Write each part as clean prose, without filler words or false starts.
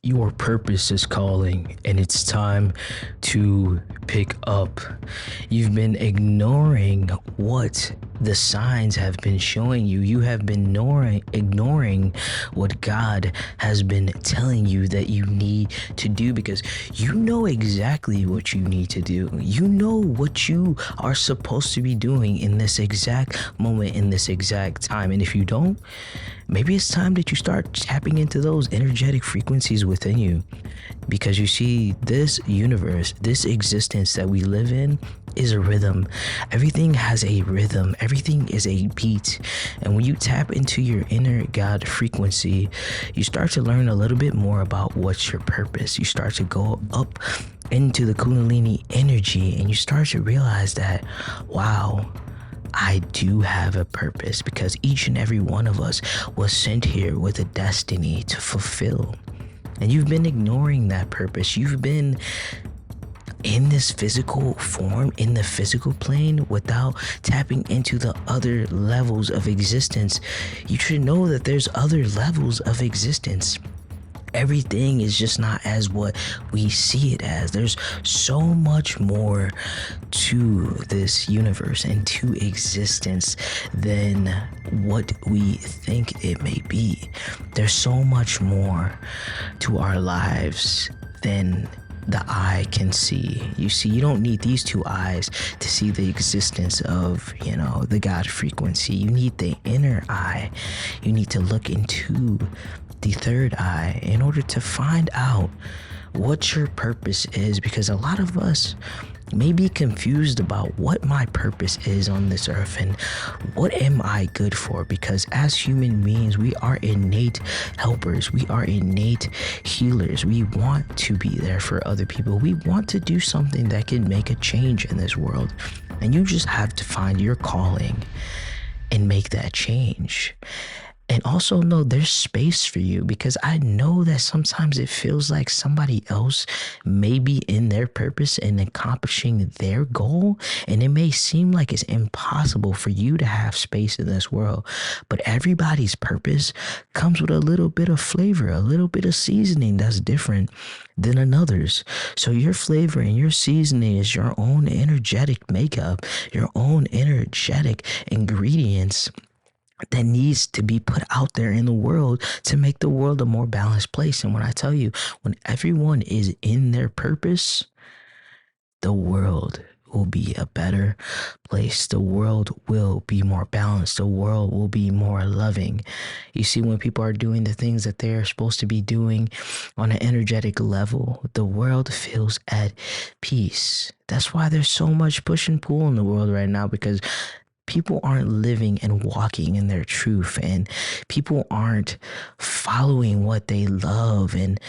Your purpose is calling, and it's time to pick up. You've been ignoring what the signs have been showing you. You have been ignoring what God has been telling you that you need to do, because you know exactly what you need to do. You know what you are supposed to be doing in this exact moment, in this exact time. And if you don't, maybe it's time that you start tapping into those energetic frequencies within you, because you see, this universe, this existence that we live in is a rhythm. Everything has a rhythm. Everything is a beat. And when you tap into your inner God frequency, you start to learn a little bit more about what's your purpose. You start to go up into the Kundalini energy, and you start to realize that, wow, I do have a purpose, because each and every one of us was sent here with a destiny to fulfill. And you've been ignoring that purpose. You've been in this physical form, in the physical plane, without tapping into the other levels of existence. You should know that there's other levels of existence. Everything is just not as what we see it as. There's so much more to this universe and to existence than what we think it may be. There's so much more to our lives than the eye can see. You see, you don't need these two eyes to see the existence of, the God frequency. You need the inner eye. You need to look into the third eye in order to find out what your purpose is, because a lot of us may be confused about what my purpose is on this earth and what am I good for, because as human beings, we are innate helpers. We are innate healers. We want to be there for other people. We want to do something that can make a change in this world, and you just have to find your calling and make that change. And also know there's space for you, because I know that sometimes it feels like somebody else may be in their purpose and accomplishing their goal, and it may seem like it's impossible for you to have space in this world. But everybody's purpose comes with a little bit of flavor, a little bit of seasoning that's different than another's. So your flavor and your seasoning is your own energetic makeup, your own energetic ingredients that needs to be put out there in the world to make the world a more balanced place. And when I tell you, when everyone is in their purpose, the world will be a better place. The world will be more balanced. The world will be more loving. You see, when people are doing the things that they're supposed to be doing on an energetic level, the world feels at peace. That's why there's so much push and pull in the world right now, because people aren't living and walking in their truth, and people aren't following what they love. And,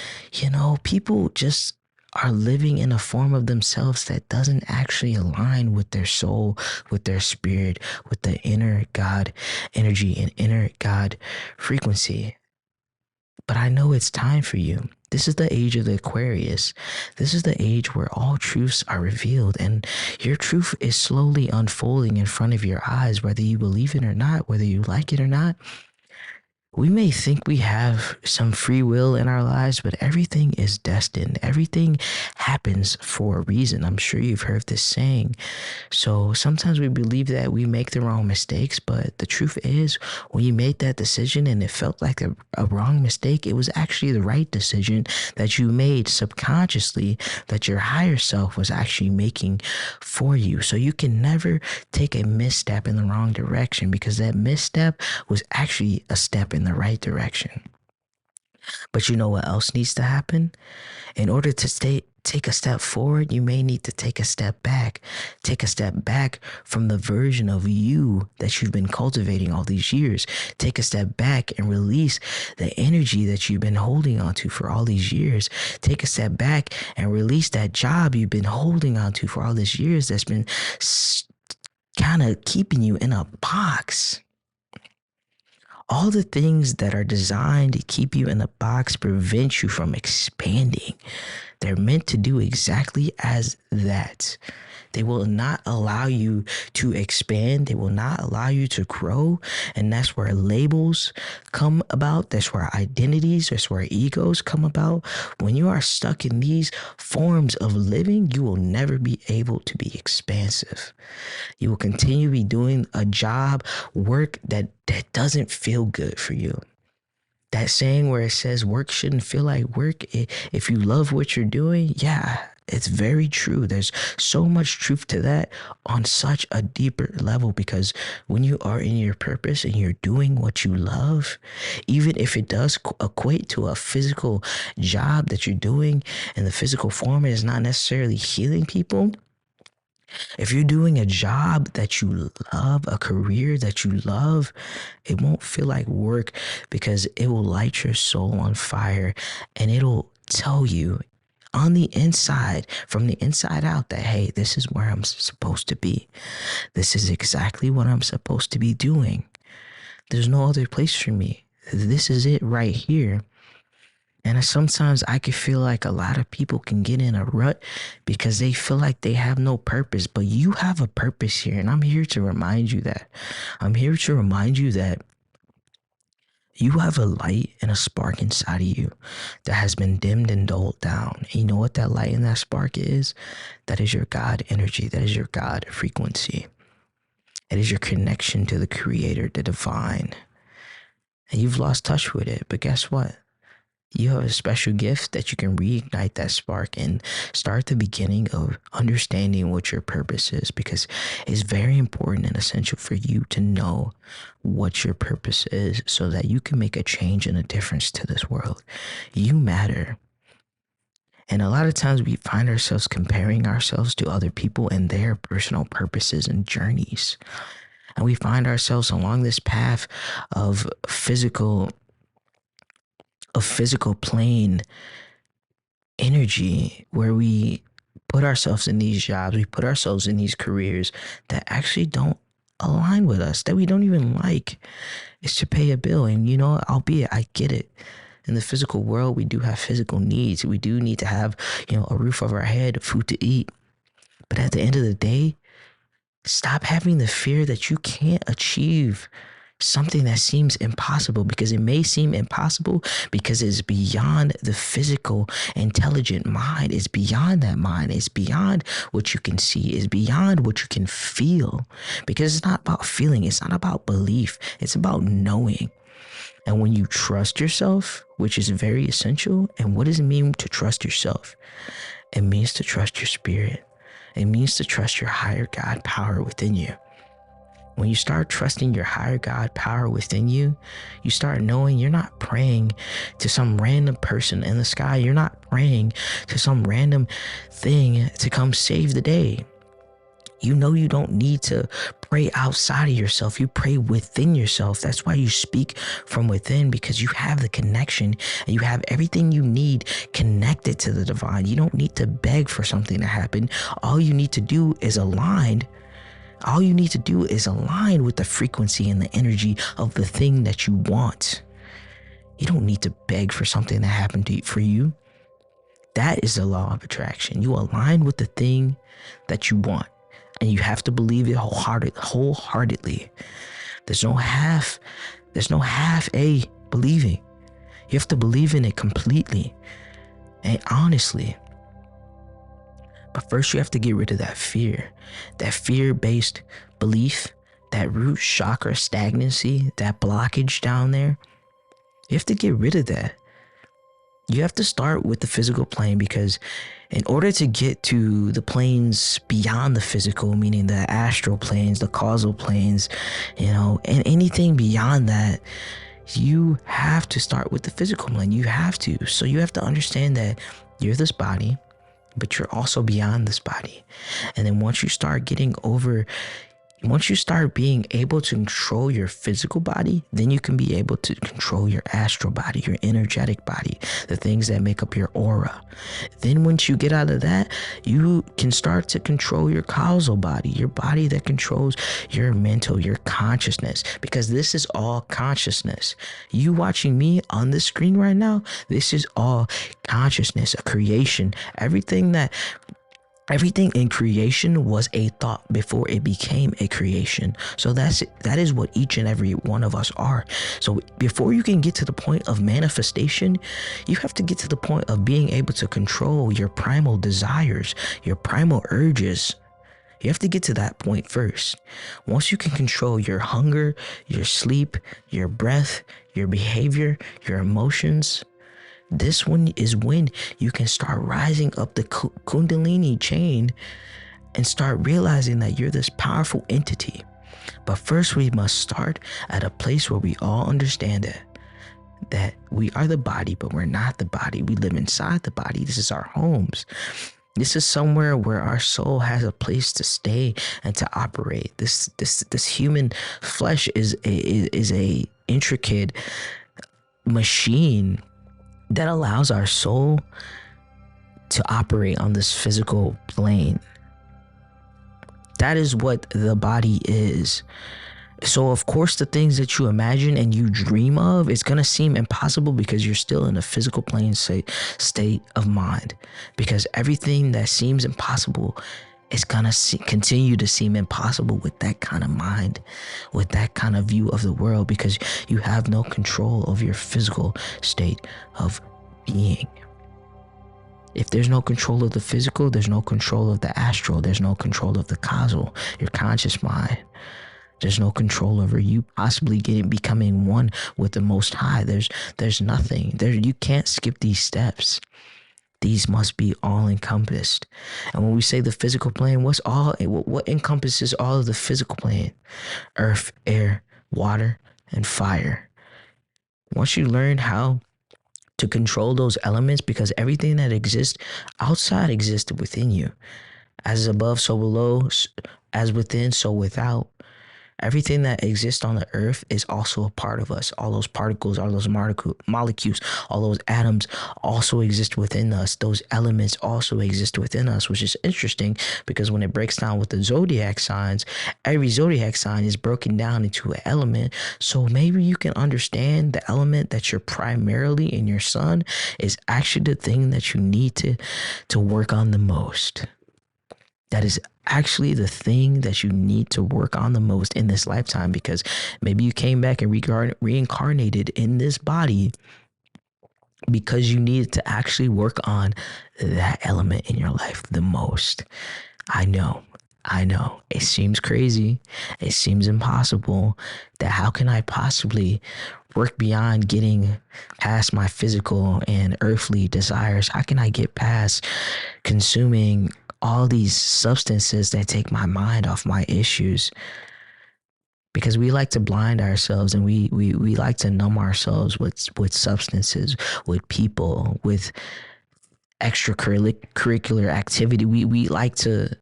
people just are living in a form of themselves that doesn't actually align with their soul, with their spirit, with the inner God energy and inner God frequency. But I know it's time for you. This is the age of the Aquarius. This is the age where all truths are revealed, and your truth is slowly unfolding in front of your eyes, whether you believe it or not, whether you like it or not. We may think we have some free will in our lives, but everything is destined. Everything happens for a reason. I'm sure you've heard this saying. So sometimes we believe that we make the wrong mistakes, but the truth is, when you made that decision and it felt like a wrong mistake, it was actually the right decision that you made subconsciously, that your higher self was actually making for you. So you can never take a misstep in the wrong direction, because that misstep was actually a step in the right direction. But you know what else needs to happen? In order to take a step forward, you may need to take a step back. Take a step back from the version of you that you've been cultivating all these years. Take a step back and release the energy that you've been holding on to for all these years. Take a step back and release that job you've been holding on to for all these years that's been kind of keeping you in a box. All the things that are designed to keep you in a box prevent you from expanding. They're meant to do exactly as that. They will not allow you to expand. They will not allow you to grow. And that's where labels come about. That's where identities, that's where egos come about. When you are stuck in these forms of living, you will never be able to be expansive. You will continue to be doing a job, work that doesn't feel good for you. That saying where it says work shouldn't feel like work, if you love what you're doing, yeah, it's very true. There's so much truth to that on such a deeper level, because when you are in your purpose and you're doing what you love, even if it does equate to a physical job that you're doing and the physical form is not necessarily healing people, if you're doing a job that you love, a career that you love, it won't feel like work, because it will light your soul on fire, and it'll tell you on the inside, from the inside out, that, hey, this is where I'm supposed to be. This is exactly what I'm supposed to be doing. There's no other place for me. This is it right here. And sometimes I can feel like a lot of people can get in a rut because they feel like they have no purpose, but you have a purpose here. And I'm here to remind you that. I'm here to remind you that you have a light and a spark inside of you that has been dimmed and dulled down. And you know what that light and that spark is? That is your God energy. That is your God frequency. It is your connection to the creator, the divine. And you've lost touch with it, but guess what? You have a special gift that you can reignite that spark and start the beginning of understanding what your purpose is, because it's very important and essential for you to know what your purpose is so that you can make a change and a difference to this world. You matter. And a lot of times we find ourselves comparing ourselves to other people and their personal purposes and journeys. And we find ourselves along this path of physical plane energy, where we put ourselves in these jobs, we put ourselves in these careers that actually don't align with us, that we don't even like. It's to pay a bill. And albeit I get it, in the physical world we do have physical needs. We do need to have a roof over our head, food to eat. But at the end of the day, stop having the fear that you can't achieve something that seems impossible, because it may seem impossible because it's beyond the physical intelligent mind. It's beyond that mind. It's beyond what you can see. It's beyond what you can feel, because it's not about feeling. It's not about belief. It's about knowing. And when you trust yourself, which is very essential, and what does it mean to trust yourself? It means to trust your spirit. It means to trust your higher God power within you. When you start trusting your higher God power within you, you start knowing you're not praying to some random person in the sky. You're not praying to some random thing to come save the day. You know you don't need to pray outside of yourself. You pray within yourself. That's why you speak from within, because you have the connection and you have everything you need connected to the divine. You don't need to beg for something to happen. All you need to do is align. All you need to do is align with the frequency and the energy of the thing that you want. You don't need to beg for something to happen for you. That is the law of attraction. You align with the thing that you want, and you have to believe it wholeheartedly. There's no half a believing. You have to believe in it completely and honestly. But first you have to get rid of that fear-based belief, that root chakra stagnancy, that blockage down there. You have to get rid of that. You have to start with the physical plane, because in order to get to the planes beyond the physical, meaning the astral planes, the causal planes, and anything beyond that, you have to start with the physical plane. You have to. So you have to understand that you're this body, but you're also beyond this body. And then once you start being able to control your physical body, then you can be able to control your astral body, your energetic body, the things that make up your aura. Then once you get out of that, you can start to control your causal body, your body that controls your mental, your consciousness, because this is all consciousness. You watching me on this screen right now, this is all consciousness, a creation. Everything that Everything in creation was a thought before it became a creation. So that is what each and every one of us are. So before you can get to the point of manifestation, you have to get to the point of being able to control your primal desires, your primal urges. You have to get to that point first. Once you can control your hunger, your sleep, your breath, your behavior, your emotions, this one is when you can start rising up the Kundalini chain and start realizing that you're this powerful entity. But first, we must start at a place where we all understand that we are the body, but we're not the body. We live inside the body. This is our homes. This is somewhere where our soul has a place to stay and to operate. This human flesh is a intricate machine that allows our soul to operate on this physical plane. That is what the body is. So of course, the things that you imagine and you dream of, it's going to seem impossible because you're still in a physical plane state of mind. Because everything that seems impossible is going to continue to seem impossible with that kind of mind, with that kind of view of the world, because you have no control of your physical state of being. If there's no control of the physical, there's no control of the astral, there's no control of the causal, your conscious mind. There's no control over you possibly becoming one with the Most High. There's nothing there. You can't skip these steps. These must be all encompassed. And when we say the physical plane, what encompasses all of the physical plane? Earth, air, water, and fire. Once you learn how to control those elements, because everything that exists outside exists within you. As above, so below, as within, so without. Everything that exists on the earth is also a part of us. All those particles, all those molecules, all those atoms also exist within us. Those elements also exist within us, which is interesting because when it breaks down with the zodiac signs, every zodiac sign is broken down into an element. So maybe you can understand the element that you're primarily in your sun is actually the thing that you need to work on the most. That is actually the thing that you need to work on the most in this lifetime, because maybe you came back and reincarnated in this body because you needed to actually work on that element in your life the most. I know. It seems crazy. It seems impossible. That how can I possibly work beyond getting past my physical and earthly desires? How can I get past consuming all these substances that take my mind off my issues? Because we like to blind ourselves and we like to numb ourselves with substances, with people, with extracurricular activity. We like to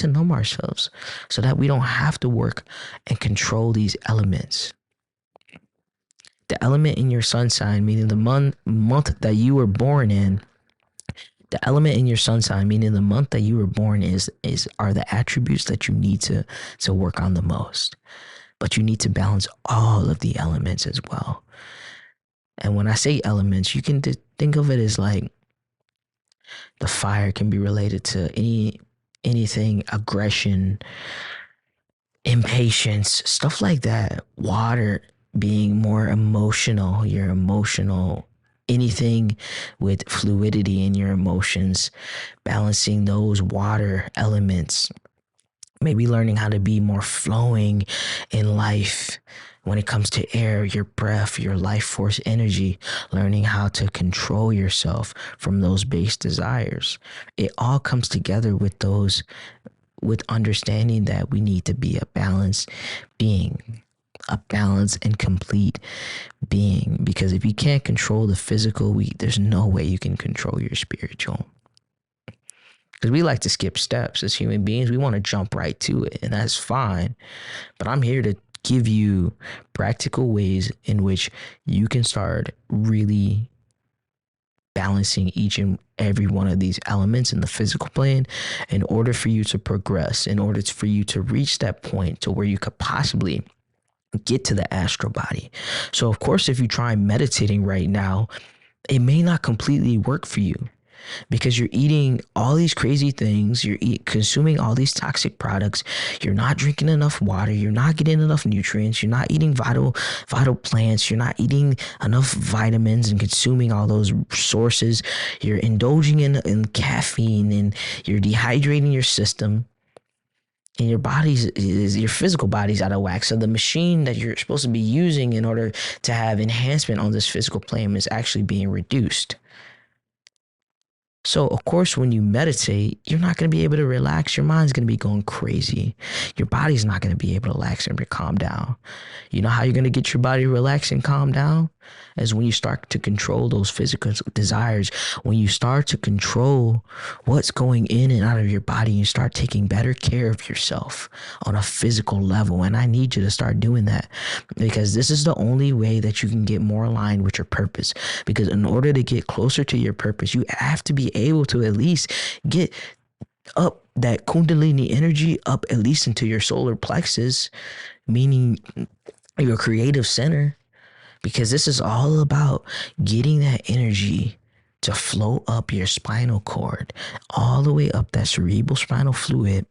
numb ourselves so that we don't have to work and control these elements. The element in your sun sign, meaning the month that you were born in, the element in your sun sign, meaning the month that you were born are the attributes that you need to work on the most. But you need to balance all of the elements as well. And when I say elements, you can think of it as like the fire can be related to anything, aggression, impatience, stuff like that. Water being more emotional, your emotional, anything with fluidity in your emotions, balancing those water elements, maybe learning how to be more flowing in life. When it comes to air, your breath, your life force energy, learning how to control yourself from those base desires. It all comes together with understanding that we need to be a balanced being, a balanced and complete being. Because if you can't control the physical, there's no way you can control your spiritual. Because we like to skip steps as human beings. We want to jump right to it, and that's fine. But I'm here to give you practical ways in which you can start really balancing each and every one of these elements in the physical plane in order for you to progress, in order for you to reach that point to where you could possibly get to the astral body. So of course, if you try meditating right now, it may not completely work for you. because you're eating all these crazy things, consuming all these toxic products, you're not drinking enough water, you're not getting enough nutrients, you're not eating vital plants, you're not eating enough vitamins and consuming all those sources, you're indulging in caffeine, and you're dehydrating your system, and your physical body's out of whack. So the machine that you're supposed to be using in order to have enhancement on this physical plane is actually being reduced. So, of course, when you meditate, you're not going to be able to relax. Your mind's going to be going crazy. Your body's not going to be able to relax and calm down. You know how you're going to get your body to relax and calm down? Is when you start to control those physical desires. When you start to control what's going in and out of your body, you start taking better care of yourself on a physical level. And I need you to start doing that, because this is the only way that you can get more aligned with your purpose. Because in order to get closer to your purpose, you have to be able to at least get up that Kundalini energy up at least into your solar plexus, meaning your creative center, because this is all about getting that energy to flow up your spinal cord, all the way up that cerebral spinal fluid,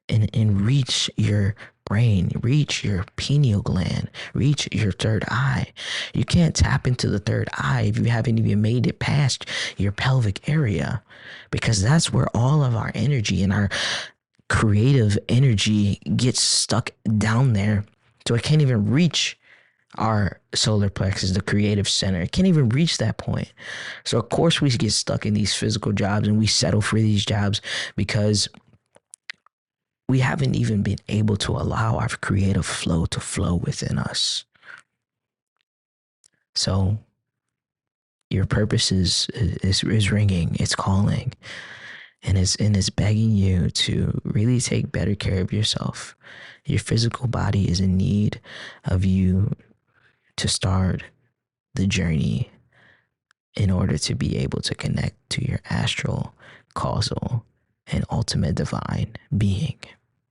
and reach your brain, reach your pineal gland, reach your third eye. You can't tap into the third eye if you haven't even made it past your pelvic area, because that's where all of our energy and our creative energy gets stuck down there. So it can't even reach our solar plexus, the creative center. It can't even reach that point. So of course we get stuck in these physical jobs, and we settle for these jobs because we haven't even been able to allow our creative flow to flow within us. So your purpose is ringing, it's calling, and it's begging you to really take better care of yourself. Your physical body is in need of you to start the journey in order to be able to connect to your astral, causal, and ultimate divine being.